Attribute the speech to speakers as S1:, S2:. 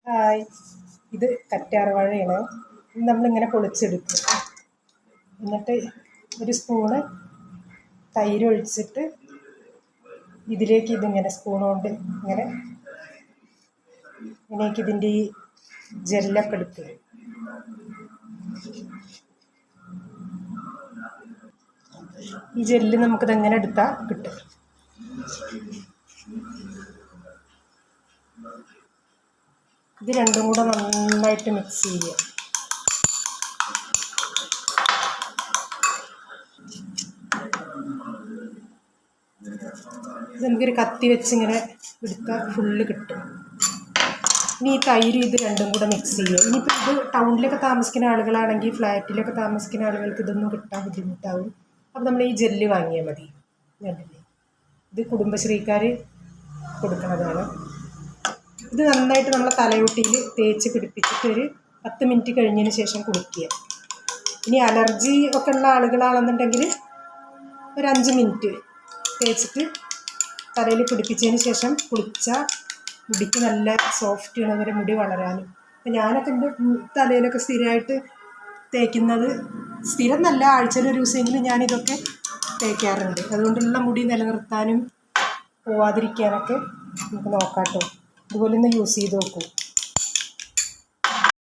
S1: Hi, ഇത് കറ്റാർവാഴയാണ്. ഇത് നമ്മളിങ്ങനെ പൊളിച്ചെടുക്കും. എന്നിട്ട് ഒരു സ്പൂണ് തൈര് ഒഴിച്ചിട്ട് ഇതിലേക്ക് ഇതിങ്ങനെ സ്പൂൺ കൊണ്ട് ഇങ്ങനെയൊക്കെ ഇതിൻ്റെ ഈ ജെല്ലൊക്കെ എടുക്കുക. ഈ ജെല്ല് നമുക്കിതെങ്ങനെ എടുത്താൽ കിട്ടും. ഇത് രണ്ടും കൂടെ നന്നായിട്ട് മിക്സ് ചെയ്യുക. ഇത് നമുക്കൊരു കത്തി വെച്ച് ഇങ്ങനെ എടുത്താൽ ഫുള്ള് കിട്ടും. ഇനി ഈ തൈര് ഇത് രണ്ടും കൂടെ മിക്സ് ചെയ്യുക. ഇനിയിപ്പോൾ ഇത് ടൗണിലൊക്കെ താമസിക്കുന്ന ആളുകളാണെങ്കിൽ, ഫ്ലാറ്റിലൊക്കെ താമസിക്കുന്ന ആളുകൾക്ക് ഇതൊന്നും കിട്ടാൻ ബുദ്ധിമുട്ടാവും. അപ്പോൾ നമ്മൾ ഈ ജെല്ല് വാങ്ങിയാൽ മതി. കണ്ടില്ലേ, ഇത് കുടുംബശ്രീക്കാർ കൊടുക്കുന്നതാണ്. ഇത് നന്നായിട്ട് നമ്മളെ തലയൊട്ടിയിൽ തേച്ച് പിടിപ്പിച്ചിട്ട് ഒരു 10 മിനിറ്റ് കഴിഞ്ഞതിന് ശേഷം കുളിക്കുക. ഇനി അലർജി ഒക്കെ ഉള്ള ആളുകളാണെന്നുണ്ടെങ്കിൽ ഒരു 5 മിനിറ്റ് തേച്ചിട്ട് തലയിൽ പിടിപ്പിച്ചതിന് ശേഷം കുളിച്ചാൽ മുടിക്ക് നല്ല സോഫ്റ്റ് ആണ്, വരെ മുടി വളരാനും. അപ്പം ഞാനൊക്കെ എൻ്റെ തലയിലൊക്കെ സ്ഥിരമായിട്ട് തേക്കുന്നത്, സ്ഥിരം നല്ല ആഴ്ചയിൽ ഒരു ദിവസമെങ്കിലും ഞാനിതൊക്കെ തേക്കാറുണ്ട്. അതുകൊണ്ടുള്ള മുടി നിലനിർത്താനും പോവാതിരിക്കാനൊക്കെ നമുക്ക് നോക്കാം കേട്ടോ. ഇതുപോലെ ഒന്ന് യൂസ് ചെയ്ത് നോക്കൂ.